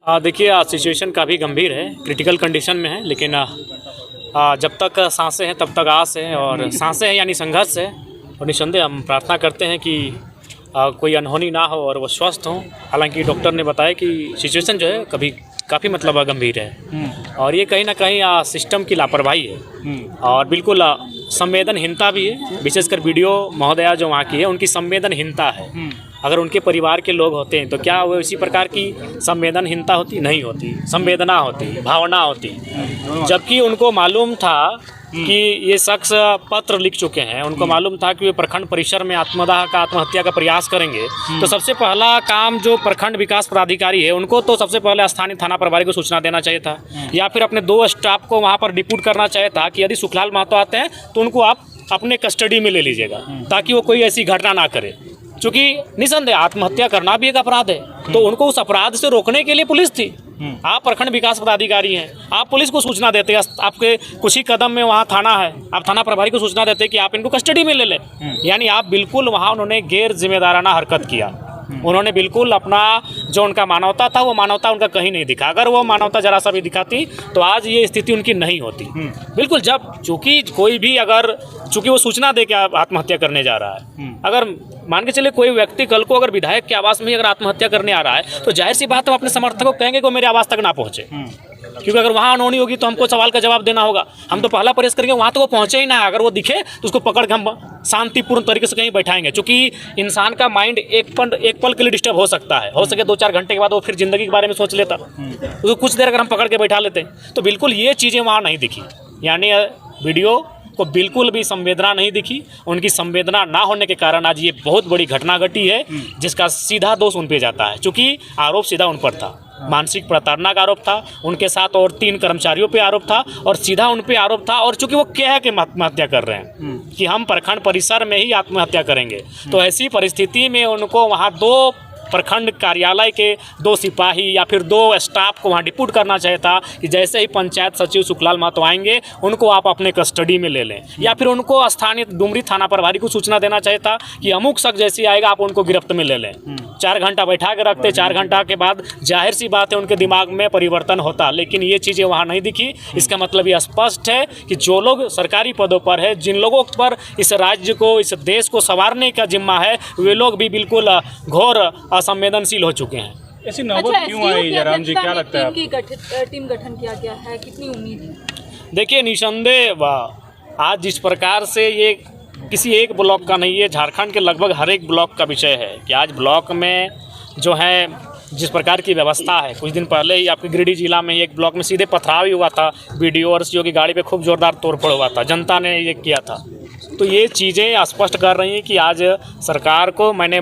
देखिए, सिचुएशन काफ़ी गंभीर है, क्रिटिकल कंडीशन में है, लेकिन जब तक सांसें हैं तब तक आस है, और सांसें हैं यानी संघर्ष है। और निस्संदेह हम प्रार्थना करते हैं कि कोई अनहोनी ना हो और वो स्वस्थ हों। हालांकि डॉक्टर ने बताया कि सिचुएशन जो है काफ़ी मतलब गंभीर है, और ये कहीं ना कहीं सिस्टम की लापरवाही है, और बिल्कुल संवेदनहीनता भी है। विशेषकर वीडियो महोदया जो वहाँ की है, उनकी संवेदनहीनता है। अगर उनके परिवार के लोग होते हैं तो क्या वो इसी प्रकार की संवेदनहीनता होती? नहीं होती, संवेदना होती, भावना होती। जबकि उनको मालूम था कि ये शख्स पत्र लिख चुके हैं, उनको मालूम था कि वे प्रखंड परिसर में आत्महत्या का प्रयास करेंगे, तो सबसे पहला काम जो प्रखंड विकास पदाधिकारी है, उनको तो सबसे पहले स्थानीय थाना प्रभारी को सूचना देना चाहिए था, या फिर अपने 2 स्टाफ को वहाँ पर डिप्यूट करना चाहिए था कि यदि सुखलाल महतो आते हैं तो उनको आप अपने कस्टडी में ले लीजिएगा, ताकि वो कोई ऐसी घटना ना करे। चूँकि निसंदेह आत्महत्या करना भी एक अपराध है, तो उनको उस अपराध से रोकने के लिए पुलिस थी। आप प्रखंड विकास पदाधिकारी हैं, आप पुलिस को सूचना देते हैं, आपके कुछ ही कदम में वहाँ थाना है, आप थाना प्रभारी को सूचना देते हैं कि आप इनको कस्टडी में ले लें। यानी आप बिल्कुल वहाँ उन्होंने गैर जिम्मेदाराना हरकत किया। उन्होंने बिल्कुल अपना जो उनका मानवता था, वो मानवता उनका कहीं नहीं दिखा। अगर वो मानवता जरा सा भी दिखाती तो आज ये स्थिति उनकी नहीं होती। बिल्कुल, जब चूँकि कोई भी चूँकि वो सूचना दे के आत्महत्या करने जा रहा है, अगर मान के चलिए कोई व्यक्ति कल को अगर विधायक के आवास में अगर आत्महत्या करने आ रहा है, तो जाहिर सी बात है वो अपने समर्थकों को कहेंगे कि वो मेरे आवास तक ना पहुँचे, क्योंकि अगर वहाँ अनहोनी होगी तो हमको सवाल का जवाब देना होगा। हम तो पहला प्रयास करेंगे वहाँ तो वो पहुँचे ही ना, अगर वो दिखे तो उसको पकड़ के हम शांतिपूर्ण तरीके से कहीं बैठाएंगे। क्योंकि इंसान का माइंड एक पल के लिए डिस्टर्ब हो सकता है, हो सके 2-4 घंटे के बाद वो फिर ज़िंदगी के बारे में सोच लेता, उसको कुछ देर अगर हम पकड़ के बैठा लेते हैं। तो बिल्कुल ये चीज़ें वहाँ नहीं दिखी, यानी वीडियो को बिल्कुल भी संवेदना नहीं दिखी। उनकी संवेदना ना होने के कारण आज ये बहुत बड़ी घटना घटी है, जिसका सीधा दोष उन पे जाता है। चूँकि आरोप सीधा उन पर था, मानसिक प्रताड़ना का आरोप था, उनके साथ और 3 कर्मचारियों पे आरोप था, और सीधा उन पे आरोप था। और चूँकि वो कह के आत्महत्या कर रहे हैं कि हम प्रखंड परिसर में ही आत्महत्या करेंगे, तो ऐसी परिस्थिति में उनको वहाँ 2 प्रखंड कार्यालय के 2 सिपाही या फिर 2 स्टाफ को वहाँ डिप्यूट करना चाहिए था कि जैसे ही पंचायत सचिव सुखलाल महतो आएंगे, उनको आप अपने कस्टडी में ले लें, या फिर उनको स्थानीय डुमरी थाना प्रभारी को सूचना देना चाहिए था कि अमुक शख्स जैसे आएगा आप उनको गिरफ्त में ले लें। 4 घंटा बैठा के रखते, 4 घंटा के बाद जाहिर सी बात है उनके दिमाग में परिवर्तन होता, लेकिन ये चीज़ें वहाँ नहीं दिखी। इसका मतलब ये स्पष्ट है कि जो लोग सरकारी पदों पर है, जिन लोगों पर इस राज्य को, इस देश को संवारने का जिम्मा है, वे लोग भी बिल्कुल घोर असंवेदनशील हो चुके हैं। ऐसी नौबत क्यों आई जयराम जी, क्या लगता है? टीम गठन किया गया है, कितनी उम्मीद है? देखिए, निसंदेह आज जिस प्रकार से ये किसी एक ब्लॉक का नहीं है, झारखंड के लगभग हर एक ब्लॉक का विषय है कि आज ब्लॉक में जो है जिस प्रकार की व्यवस्था है। कुछ दिन पहले ही आपके गिरिडीह जिला में एक ब्लॉक में सीधे पथराव ही हुआ था, बीडीओ और सीओ की गाड़ी पे खूब जोरदार तोड़फोड़ हुआ था, जनता ने ये किया था। तो ये चीज़ें स्पष्ट कर रही हैं कि आज सरकार को, मैंने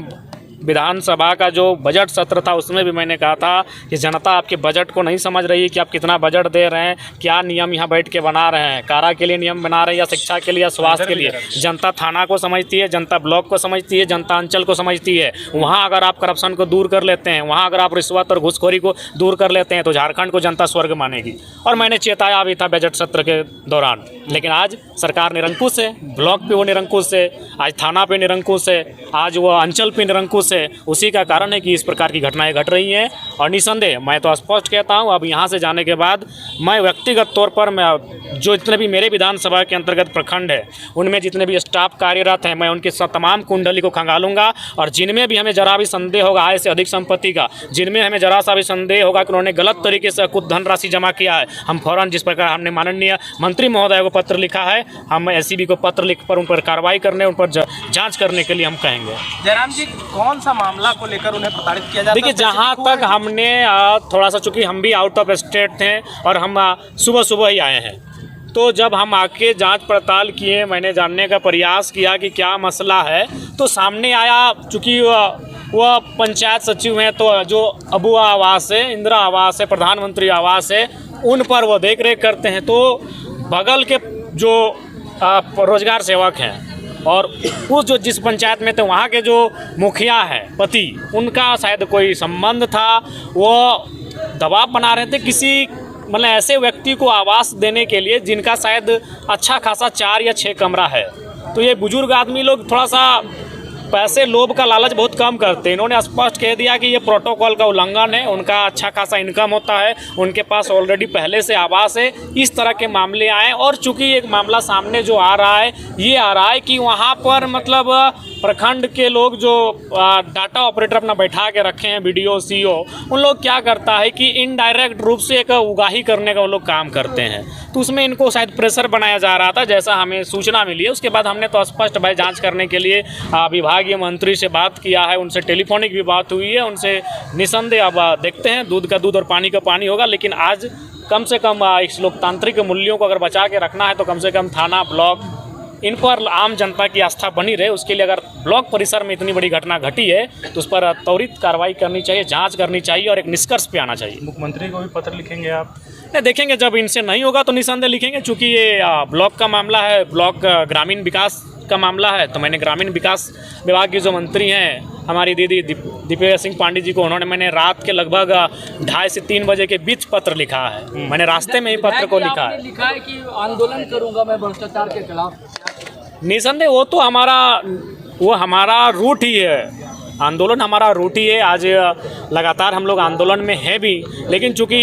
विधानसभा का जो बजट सत्र था उसमें भी मैंने कहा था कि जनता आपके बजट को नहीं समझ रही है कि आप कितना बजट दे रहे हैं, क्या नियम यहाँ बैठ के बना रहे हैं, कारा के लिए नियम बना रहे हैं या शिक्षा के लिए या स्वास्थ्य के लिए। जनता थाना को समझती है, जनता ब्लॉक को समझती है, जनता अंचल को समझती है। वहाँ अगर आप करप्शन को दूर कर लेते हैं, वहाँ अगर आप रिश्वत और घूसखोरी को दूर कर लेते हैं, तो झारखंड को जनता स्वर्ग मानेगी। और मैंने चेताया भी था बजट सत्र के दौरान, लेकिन आज सरकार निरंकुश है, ब्लॉक पे वो निरंकुश है, आज थाना पे निरंकुश है, आज वो अंचल पे निरंकुश है। उसी का कारण है कि इस प्रकार की घटनाएं घट रही हैं। और निसंदेह मैं तो स्पष्ट कहता हूं, अब यहाँ से जाने के बाद मैं व्यक्तिगत तौर पर मैं जो जितने भी मेरे विधानसभा के अंतर्गत प्रखंड है, उनमें जितने भी स्टाफ कार्यरत हैं, मैं उनके तमाम कुंडली को खंगालूंगा। और जिनमें भी हमें जरा भी संदेह होगा आय से अधिक संपत्ति का, जिनमें हमें जरा सा भी संदेह होगा कि उन्होंने गलत तरीके से कुछ धनराशि जमा किया है, हम फौरन, जिस प्रकार हमने माननीय मंत्री महोदय को पत्र लिखा है, हम एसीबी को पत्र लिखकर उन पर कार्रवाई करने, उन पर जाँच करने के लिए हम कहेंगे। जयराम जी, कौन सा मामला को लेकर उन्हें प्रताड़ित किया जाता है? देखिए, जहाँ तक हमने थोड़ा सा, चूँकि हम भी आउट ऑफ स्टेट थे और हम सुबह ही आए हैं, तो जब हम आके जांच पड़ताल किए, मैंने जानने का प्रयास किया कि क्या मसला है, तो सामने आया, चूँकि वह पंचायत सचिव हैं, तो जो अबुआ आवास है, इंदिरा आवास है, प्रधानमंत्री आवास है, उन पर वो देख रेख करते हैं। तो बगल के जो रोजगार सेवक हैं और उस जो जिस पंचायत में थे, वहाँ के जो मुखिया है पति, उनका शायद कोई संबंध था, वो दबाव बना रहे थे किसी मतलब ऐसे व्यक्ति को आवास देने के लिए जिनका शायद अच्छा खासा 4 या 6 कमरा है। तो ये बुजुर्ग आदमी लोग थोड़ा सा पैसे लोभ का लालच बहुत कम करते हैं। इन्होंने स्पष्ट कह दिया कि ये प्रोटोकॉल का उल्लंघन है, उनका अच्छा खासा इनकम होता है, उनके पास ऑलरेडी पहले से आवास है। इस तरह के मामले आए और चूंकि एक मामला सामने जो आ रहा है ये आ रहा है कि वहाँ पर मतलब प्रखंड के लोग जो डाटा ऑपरेटर अपना बैठा के रखे हैं, BDO CO, उन लोग क्या करता है कि इनडायरेक्ट रूप से एक उगाही करने का वो लोग काम करते हैं। तो उसमें इनको शायद प्रेशर बनाया जा रहा था, जैसा हमें सूचना मिली है। उसके बाद हमने तो स्पष्ट भाई जांच करने के लिए विभागीय मंत्री से बात किया है, उनसे टेलीफोनिक भी बात हुई है, उनसे निसंदेह अब देखते हैं, दूध का दूध और पानी का पानी होगा। लेकिन आज कम से कम इस लोकतांत्रिक मूल्यों को अगर बचा के रखना है तो कम से कम थाना, ब्लॉक, इन पर आम जनता की आस्था बनी रहे, उसके लिए अगर ब्लॉक परिसर में इतनी बड़ी घटना घटी है तो उस पर त्वरित कार्रवाई करनी चाहिए, जांच करनी चाहिए और एक निष्कर्ष पे आना चाहिए। मुख्यमंत्री को भी पत्र लिखेंगे आप? नहीं, देखेंगे, जब इनसे नहीं होगा तो निसंदेह लिखेंगे। चूँकि ये ब्लॉक का मामला है, ब्लॉक ग्रामीण विकास का मामला है, तो मैंने ग्रामीण विकास विभाग की जो मंत्री हैं हमारी दीदी दीपेश सिंह पांडे जी को, उन्होंने मैंने रात के लगभग 2:30 से 3 बजे के बीच पत्र लिखा है। मैंने रास्ते में ही पत्र को लिखा है। लिखा है कि आंदोलन करूंगा मैं भ्रष्टाचार के खिलाफ। निसंदेह वो हमारा रूट ही है, आंदोलन हमारा रूट ही है। आज लगातार हम लोग आंदोलन में हैं भी, लेकिन चूंकि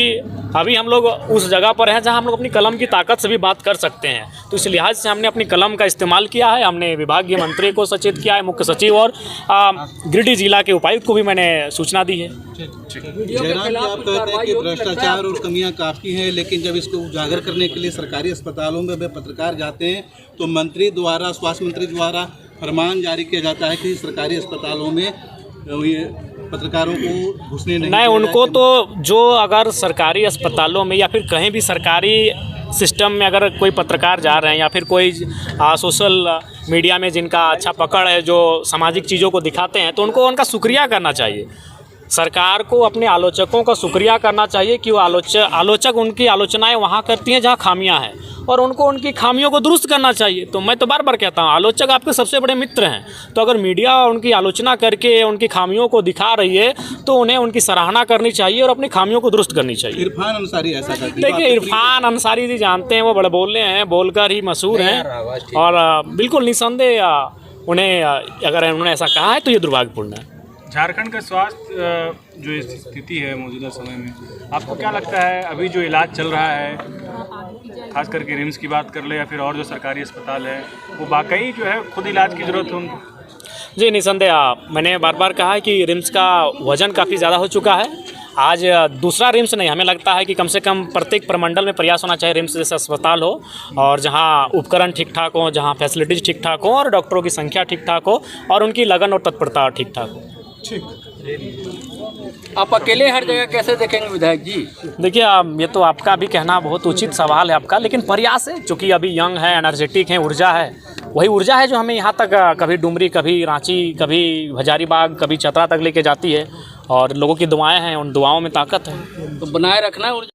अभी हम लोग उस जगह पर हैं जहां हम लोग अपनी कलम की ताकत से भी बात कर सकते हैं, तो इस लिहाज से हमने अपनी कलम का इस्तेमाल किया है। हमने विभागीय मंत्री को सचेत किया है, मुख्य सचिव और गिरिडीह जिला के उपायुक्त को भी मैंने सूचना दी है। जयराम जी, आप कहते हैं कि भ्रष्टाचार और कमियां काफ़ी हैं, लेकिन जब इसको उजागर करने के लिए सरकारी अस्पतालों में वे पत्रकार जाते हैं तो मंत्री द्वारा, स्वास्थ्य मंत्री द्वारा फरमान जारी किया जाता है कि सरकारी अस्पतालों में ये पत्रकारों को घुसने नहीं उनको तो जो अगर सरकारी अस्पतालों में या फिर कहीं भी सरकारी सिस्टम में अगर कोई पत्रकार जा रहे हैं या फिर कोई सोशल मीडिया में जिनका अच्छा पकड़ है, जो सामाजिक चीज़ों को दिखाते हैं, तो उनको उनका शुक्रिया करना चाहिए। सरकार को अपने आलोचकों का शुक्रिया करना चाहिए कि वो आलोचक उनकी आलोचनाएं वहाँ करती हैं जहाँ खामियां हैं, और उनको उनकी खामियों को दुरुस्त करना चाहिए। तो मैं तो बार बार कहता हूँ, आलोचक आपके सबसे बड़े मित्र हैं, तो अगर मीडिया उनकी आलोचना करके उनकी खामियों को दिखा रही है तो उन्हें उनकी सराहना करनी चाहिए और अपनी खामियों को दुरुस्त करनी चाहिए। इरफान अंसारी ऐसा करते हैं। देखिए, इरफान अंसारी जी जानते हैं, वो बड़े बोलने हैं, बोलकर ही मशहूर हैं, और बिल्कुल निसंदेह उन्हें अगर उन्होंने ऐसा कहा है तो ये दुर्भाग्यपूर्ण है। झारखंड का स्वास्थ्य जो स्थिति है मौजूदा समय में, आपको क्या लगता है अभी जो इलाज चल रहा है, खास करके रिम्स की बात कर ले या फिर और जो सरकारी अस्पताल है, वो वाकई जो है खुद इलाज की ज़रूरत है उनको? जी निसंदेह, मैंने बार बार कहा है कि रिम्स का वजन काफ़ी ज़्यादा हो चुका है। आज दूसरा रिम्स नहीं, हमें लगता है कि कम से कम प्रत्येक प्रमंडल में प्रयास होना चाहिए रिम्स जैसा अस्पताल हो, और जहां उपकरण ठीक ठाक हो, जहां फैसिलिटीज़ ठीक ठाक हो और डॉक्टरों की संख्या ठीक ठाक हो और उनकी लगन और तत्परता ठीक ठाक हो। आप अकेले हर जगह कैसे देखेंगे विधायक जी? देखिए, ये तो आपका भी कहना बहुत उचित सवाल है आपका, लेकिन प्रयास है, चूँकि अभी यंग है, एनर्जेटिक है, ऊर्जा है, वही ऊर्जा है जो हमें यहाँ तक कभी डुमरी, कभी रांची, कभी हजारीबाग, कभी चतरा तक लेके जाती है, और लोगों की दुआएं हैं, उन दुआओं में ताकत है। तो बनाए रखना है ऊर्जा।